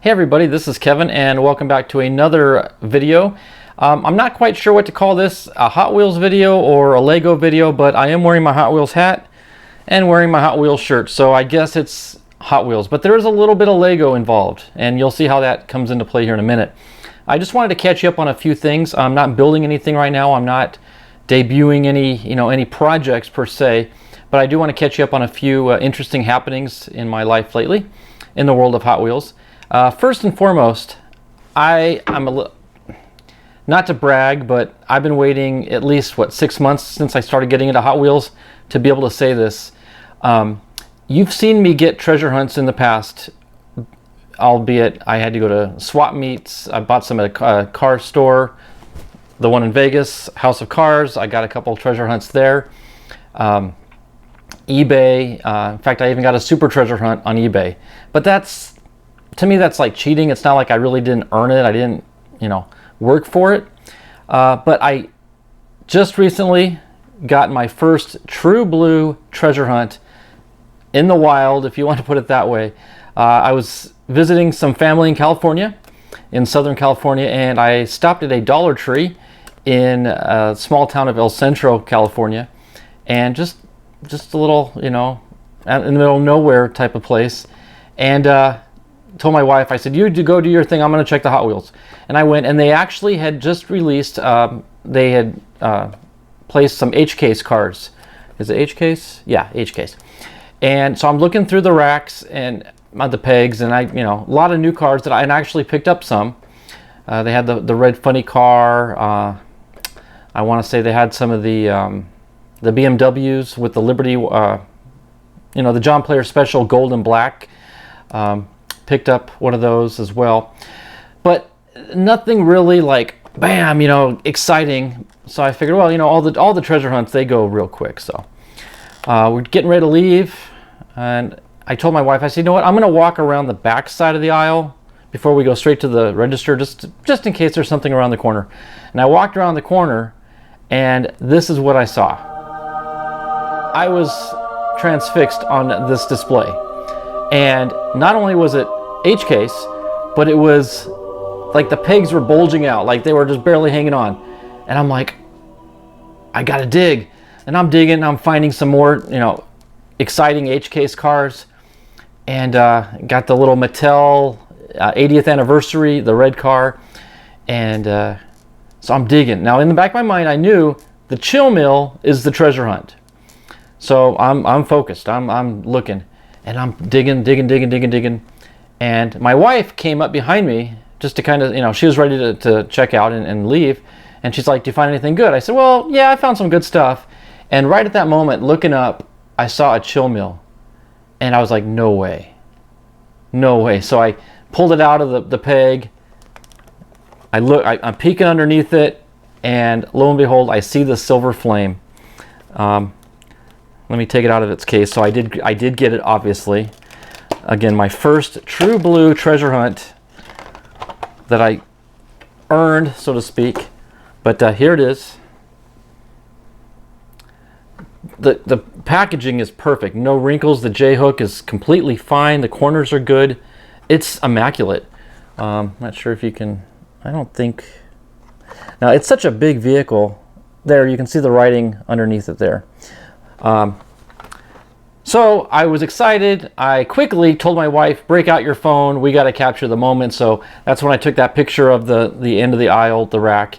Hey everybody, this is Kevin and welcome back to another video. I'm not quite sure what to call this, a Hot Wheels video or a Lego video, but I am wearing my Hot Wheels hat and wearing my Hot Wheels shirt, so I guess it's Hot Wheels. But there is a little bit of Lego involved and you'll see how that comes into play here in a minute. I just wanted to catch you up on a few things. I'm not building anything right now. I'm not debuting any projects per se, but I do want to catch you up on a few interesting happenings in my life lately in the world of Hot Wheels. First and foremost, not to brag, but I've been waiting at least, 6 months since I started getting into Hot Wheels to be able to say this. You've seen me get treasure hunts in the past, albeit I had to go to swap meets. I bought some at a car store, the one in Vegas, House of Cars. I got a couple treasure hunts there. eBay, in fact, I even got a super treasure hunt on eBay. But to me, that's like cheating. It's not like I really didn't earn it. I didn't, work for it. But I just recently got my first true blue treasure hunt in the wild, if you want to put it that way. I was visiting some family in California, in Southern California, and I stopped at a Dollar Tree in a small town of El Centro, California, and just a little, out in the middle of nowhere type of place. And told my wife, I said, you go do your thing, I'm going to check the Hot Wheels. And I went, and they actually had just released, they had placed some H-Case cars. Is it H-Case? Yeah, H-Case. And so I'm looking through the racks and the pegs, and a lot of new cars that I actually picked up some. They had the red funny car. I want to say they had some of the BMWs with the Liberty, the John Player Special gold and black. Picked up one of those as well, but nothing really like bam, exciting. So I figured, well, all the treasure hunts, they go real quick. So we're getting ready to leave, and I told my wife, I said, you know what, I'm going to walk around the back side of the aisle before we go straight to the register, just in case there's something around the corner. And I walked around the corner, and this is what I saw. I was transfixed on this display. And not only was it H-Case, but it was like the pegs were bulging out, like they were just barely hanging on. And I'm like, I gotta dig. And I'm digging, and I'm finding some more, exciting H-Case cars. And got the little Mattel 80th anniversary, the red car. And so I'm digging. Now in the back of my mind, I knew the chill mill is the treasure hunt. So I'm focused, I'm looking. And I'm digging. And my wife came up behind me just to kind of, she was ready to check out and leave. And she's like, do you find anything good? I said, well, yeah, I found some good stuff. And right at that moment, looking up, I saw a chill mill. And I was like, no way. So I pulled it out of the peg. I'm peeking underneath it. And lo and behold, I see the silver flame. Let me take it out of its case. So I did get it, obviously. Again, my first true blue treasure hunt that I earned, so to speak. But here it is. The packaging is perfect. No wrinkles. The J-hook is completely fine. The corners are good. It's immaculate. Not sure if you can... I don't think... Now, it's such a big vehicle. There, you can see the writing underneath it there. So I was excited. I quickly told my wife, break out your phone. We got to capture the moment. So that's when I took that picture of the end of the aisle, the rack.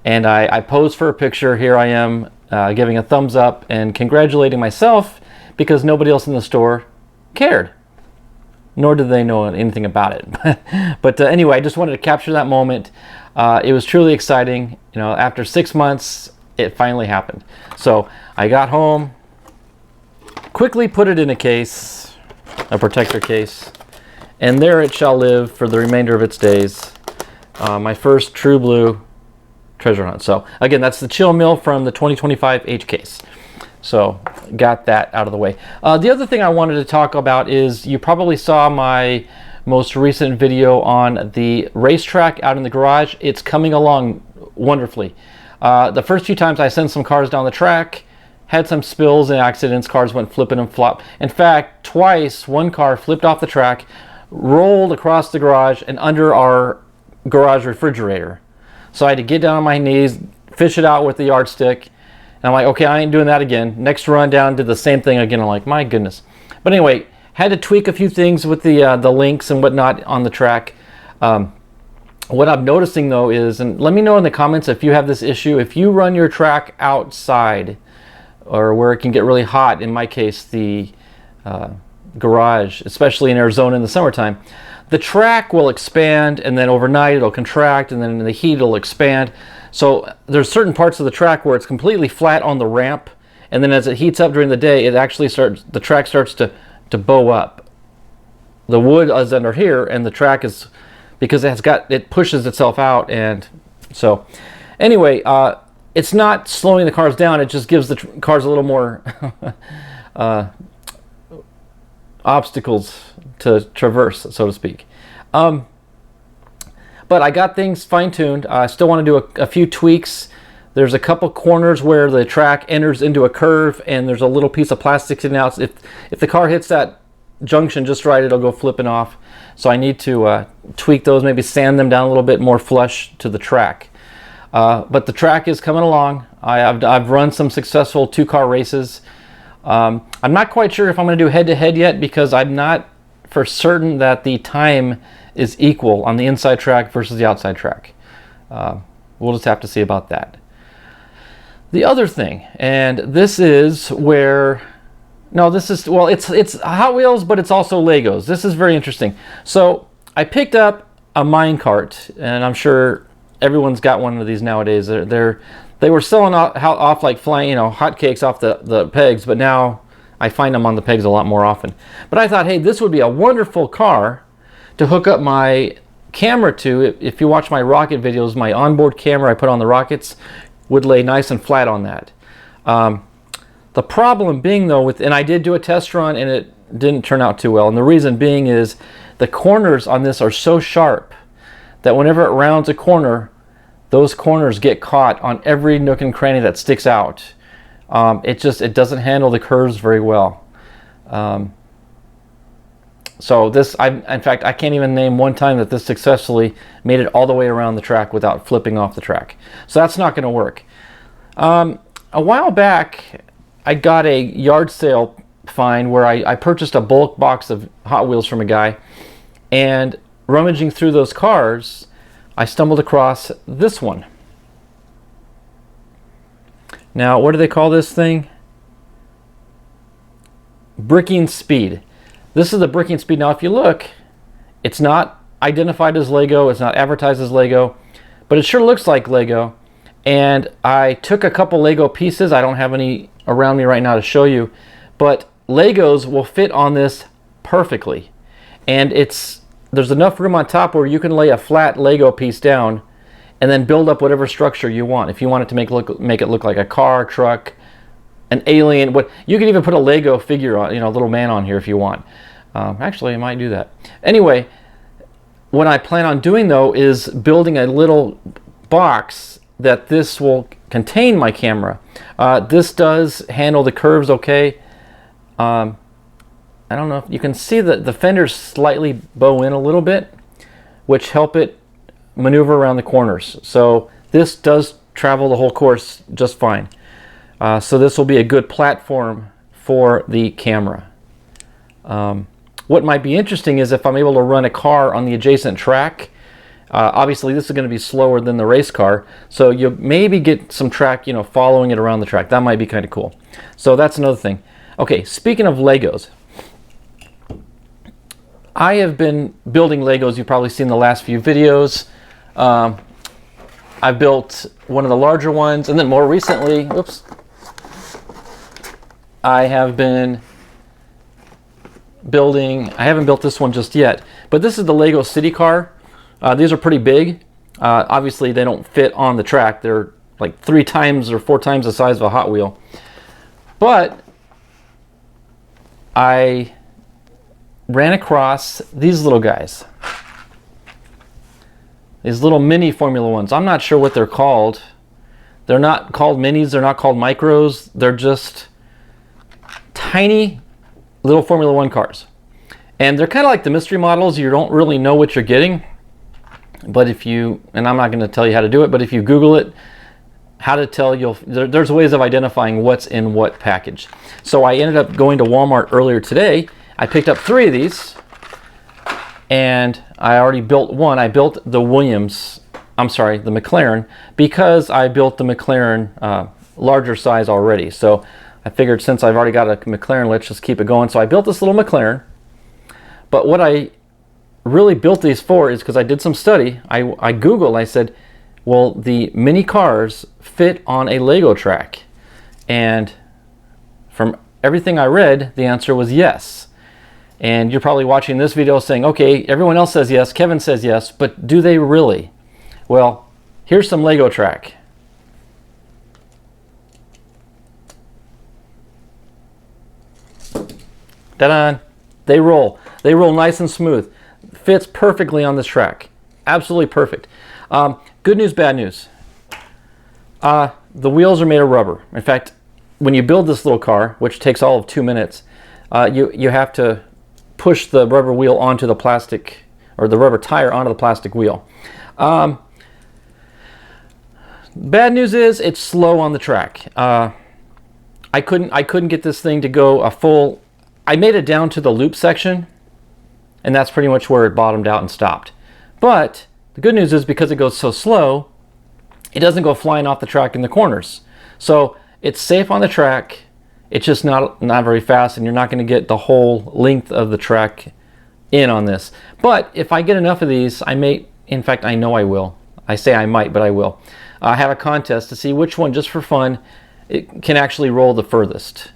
And I posed for a picture. Here I am giving a thumbs up and congratulating myself because nobody else in the store cared. Nor did they know anything about it. But anyway, I just wanted to capture that moment. It was truly exciting. After 6 months, it finally happened. So I got home. Quickly put it in a case, a protector case, and there it shall live for the remainder of its days. My first true blue treasure hunt. So again, that's the chill mill from the 2025 H-Case. So got that out of the way. The other thing I wanted to talk about is you probably saw my most recent video on the racetrack out in the garage. It's coming along wonderfully. The first few times I sent some cars down the track, had some spills and accidents. Cars went flipping and flop. In fact, twice one car flipped off the track, rolled across the garage and under our garage refrigerator. So I had to get down on my knees, fish it out with the yardstick. And I'm like, okay, I ain't doing that again. Next run down, did the same thing again. I'm like, my goodness. But anyway, had to tweak a few things with the links and whatnot on the track. What I'm noticing though is, and let me know in the comments if you have this issue, if you run your track outside or where it can get really hot, in my case, the garage, especially in Arizona in the summertime, the track will expand and then overnight it'll contract and then in the heat it'll expand. So there's certain parts of the track where it's completely flat on the ramp, and then as it heats up during the day, it actually the track starts to bow up. The wood is under here and the track is, because it pushes itself out. And so anyway, it's not slowing the cars down, it just gives the cars a little more obstacles to traverse, so to speak. But I got things fine-tuned. I still want to do a few tweaks. There's a couple corners where the track enters into a curve and there's a little piece of plastic sitting out. If the car hits that junction just right, it'll go flipping off. So I need to tweak those, maybe sand them down a little bit more flush to the track. But the track is coming along. I've run some successful 2-car races. I'm not quite sure if I'm going to do head-to-head yet, because I'm not for certain that the time is equal on the inside track versus the outside track. We'll just have to see about that. The other thing, and this is where, no, this is, well, it's Hot Wheels, but it's also Legos. This is very interesting. So I picked up a minecart, and I'm sure everyone's got one of these nowadays. They were selling off like flying, hotcakes off the pegs, but now I find them on the pegs a lot more often. But I thought, hey, this would be a wonderful car to hook up my camera to. If you watch my rocket videos, my onboard camera I put on the rockets would lay nice and flat on that. The problem being though, and I did do a test run and it didn't turn out too well. And the reason being is the corners on this are so sharp that whenever it rounds a corner, those corners get caught on every nook and cranny that sticks out. It doesn't handle the curves very well. So this, in fact, I can't even name one time that this successfully made it all the way around the track without flipping off the track. So that's not going to work. A while back, I got a yard sale find where I purchased a bulk box of Hot Wheels from a guy, and rummaging through those cars, I stumbled across this one. Now, what do they call this thing? Bricking Speed. This is the Bricking Speed. Now, if you look, it's not identified as Lego. It's not advertised as Lego, but it sure looks like Lego. And I took a couple Lego pieces. I don't have any around me right now to show you, but Legos will fit on this perfectly. And there's enough room on top where you can lay a flat Lego piece down and then build up whatever structure you want. If you want it to make it look like a car, truck, an alien, you can even put a Lego figure on, a little man on here if you want. Actually, I might do that. Anyway, what I plan on doing though is building a little box that this will contain my camera. This does handle the curves okay. I don't know if you can see that the fenders slightly bow in a little bit, which help it maneuver around the corners. So this does travel the whole course just fine. So this will be a good platform for the camera. What might be interesting is if I'm able to run a car on the adjacent track. Obviously this is going to be slower than the race car, so you'll maybe get some track, following it around the track. That might be kind of cool. So that's another thing. Okay, speaking of Legos, I have been building Legos. You've probably seen the last few videos. I built one of the larger ones, and then more recently, I have been building, I haven't built this one just yet, but this is the Lego City Car. These are pretty big. Obviously they don't fit on the track. They're like 3 times or 4 times the size of a Hot Wheel. But I ran across these little guys. These little mini Formula Ones. I'm not sure what they're called. They're not called minis, they're not called micros. They're just tiny little Formula One cars. And they're kind of like the mystery models. You don't really know what you're getting. But if you, and I'm not going to tell you how to do it, but if you Google it, how to tell, there's ways of identifying what's in what package. So I ended up going to Walmart earlier today. I picked up 3 of these, and I already built one. I built the the McLaren, because I built the McLaren larger size already. So I figured, since I've already got a McLaren, let's just keep it going. So I built this little McLaren. But what I really built these for is because I did some study. I Googled, I said, well, the mini cars fit on a Lego track. And from everything I read, the answer was yes. And you're probably watching this video saying, okay, everyone else says yes, Kevin says yes, but do they really? Well, here's some Lego track. Ta-da! They roll. They roll nice and smooth. Fits perfectly on this track. Absolutely perfect. Good news, bad news. The wheels are made of rubber. In fact, when you build this little car, which takes all of 2 minutes, you have to push the rubber wheel onto the plastic, or the rubber tire onto the plastic wheel. Bad news is it's slow on the track. I couldn't get this thing to go a full. I made it down to the loop section, and that's pretty much where it bottomed out and stopped. But the good news is, because it goes so slow, it doesn't go flying off the track in the corners. So it's safe on the track. It's just not very fast, and you're not going to get the whole length of the track in on this. But if I get enough of these, I may, in fact, I know I will. I say I might, but I will. I have a contest to see which one, just for fun, it can actually roll the furthest.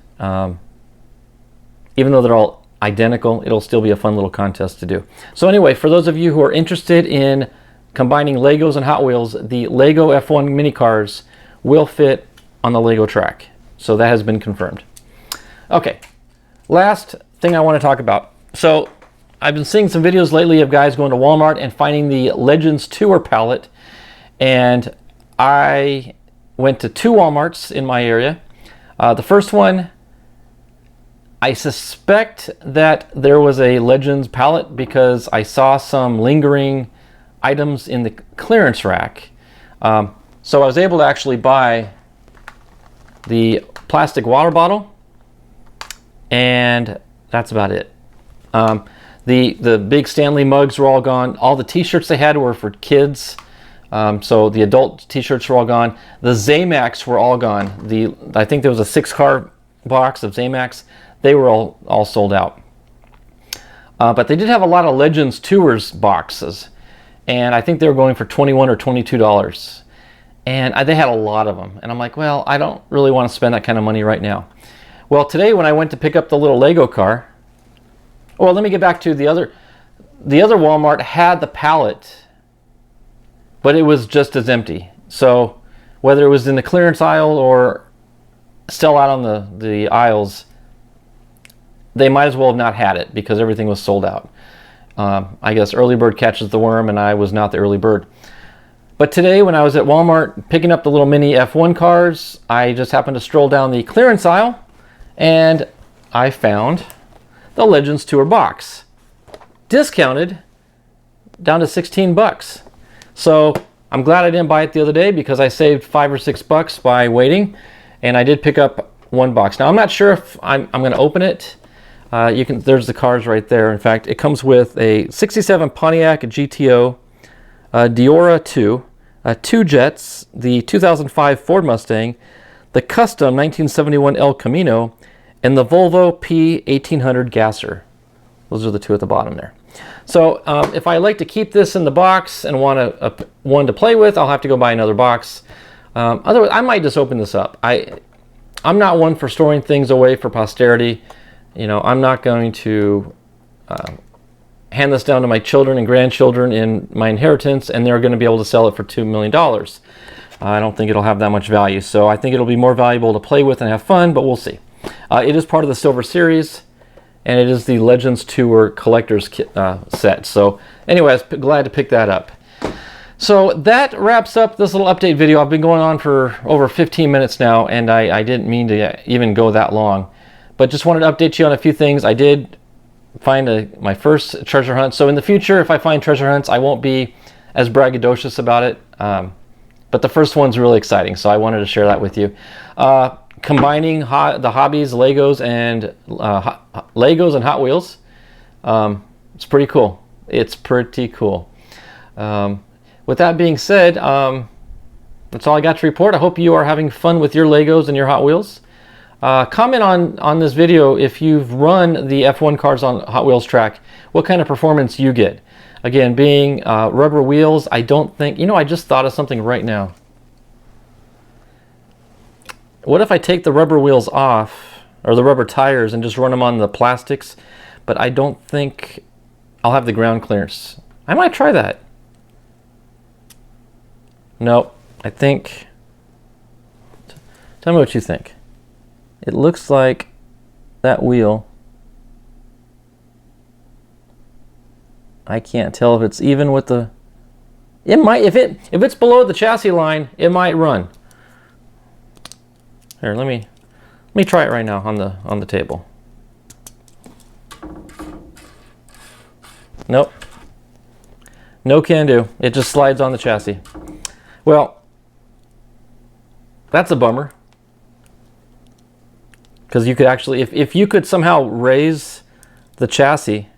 Even though they're all identical, it'll still be a fun little contest to do. So anyway, for those of you who are interested in combining Legos and Hot Wheels, the Lego F1 mini cars will fit on the Lego track. So that has been confirmed. Okay, last thing I want to talk about. So I've been seeing some videos lately of guys going to Walmart and finding the Legends Tour palette. And I went to 2 Walmarts in my area. The first one, I suspect that there was a Legends palette because I saw some lingering items in the clearance rack. So I was able to actually buy the plastic water bottle, and that's about it. The big Stanley mugs were all gone. All the t-shirts they had were for kids. So the adult t-shirts were all gone. The Zamax were all gone. I think there was a 6-car box of Zamax. They were all sold out. But they did have a lot of Legends Tours boxes, and I think they were going for $21 or $22. And they had a lot of them. And I'm like, well, I don't really want to spend that kind of money right now. Well, today when I went to pick up the little Lego car, well, let me get back to the other Walmart had the pallet, but it was just as empty. So whether it was in the clearance aisle or still out on the aisles, they might as well have not had it because everything was sold out. I guess early bird catches the worm, and I was not the early bird. But today when I was at Walmart picking up the little mini F1 cars, I just happened to stroll down the clearance aisle, and I found the Legends Tour box. Discounted down to $16. So I'm glad I didn't buy it the other day because I saved $5 or $6 by waiting, and I did pick up 1 box. Now I'm not sure if I'm going to open it. There's the cars right there. In fact, it comes with a 67 Pontiac GTO, Diora 2, 2 Jets, the 2005 Ford Mustang, the custom 1971 El Camino, and the Volvo P1800 Gasser. Those are the 2 at the bottom there. So if I like to keep this in the box and want one to play with, I'll have to go buy another box. Otherwise, I might just open this up. I'm not one for storing things away for posterity. You know, I'm not going to hand this down to my children and grandchildren in my inheritance, and they're going to be able to sell it for $2 million. I don't think it'll have that much value. So I think it'll be more valuable to play with and have fun, but we'll see. It is part of the Silver Series, and it is the Legends Tour Collector's set. So anyway, I was glad to pick that up. So that wraps up this little update video. I've been going on for over 15 minutes now, and I didn't mean to even go that long. But just wanted to update you on a few things. I did find my first treasure hunt. So in the future, if I find treasure hunts, I won't be as braggadocious about it. But the first one's really exciting, so I wanted to share that with you. Combining the hobbies, Legos and Hot Wheels. It's pretty cool. It's pretty cool. With that being said, that's all I got to report. I hope you are having fun with your Legos and your Hot Wheels. Comment on this video if you've run the F1 cars on Hot Wheels track, what kind of performance you get. Again, being rubber wheels, I don't think, I just thought of something right now. What if I take the rubber wheels off, or the rubber tires, and just run them on the plastics? But I don't think I'll have the ground clearance. I might try that. No, I think, tell me what you think. It looks like that wheel, I can't tell if it's even with the, it might, if it's below the chassis line, it might run. Here, let me try it right now on the table. Nope. No can do. It just slides on the chassis. Well, that's a bummer. Because you could actually, if you could somehow raise the chassis,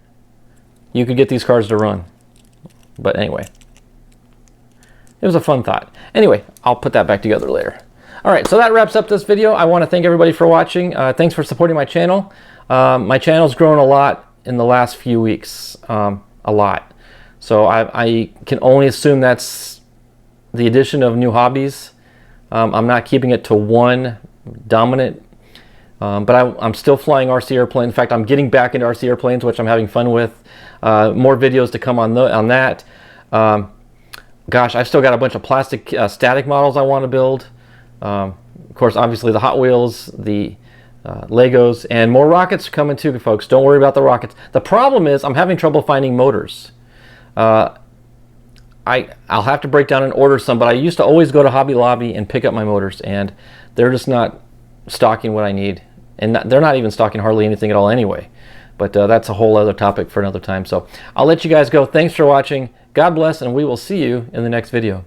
you could get these cars to run. But anyway, it was a fun thought. Anyway, I'll put that back together later. All right, so that wraps up this video. I want to thank everybody for watching. Thanks for supporting my channel. My channel's grown a lot in the last few weeks, a lot. So I can only assume that's the addition of new hobbies. I'm not keeping it to one dominant. But I'm still flying RC airplanes. In fact, I'm getting back into RC airplanes, which I'm having fun with. More videos to come on that. Gosh, I've still got a bunch of plastic static models I want to build. Of course, obviously the Hot Wheels, the Legos, and more rockets are coming too, folks. Don't worry about the rockets. The problem is I'm having trouble finding motors. I'll have to break down and order some, but I used to always go to Hobby Lobby and pick up my motors, and they're just not stocking what I need. And they're not even stocking hardly anything at all anyway. But that's a whole other topic for another time. So I'll let you guys go. Thanks for watching. God bless, and we will see you in the next video.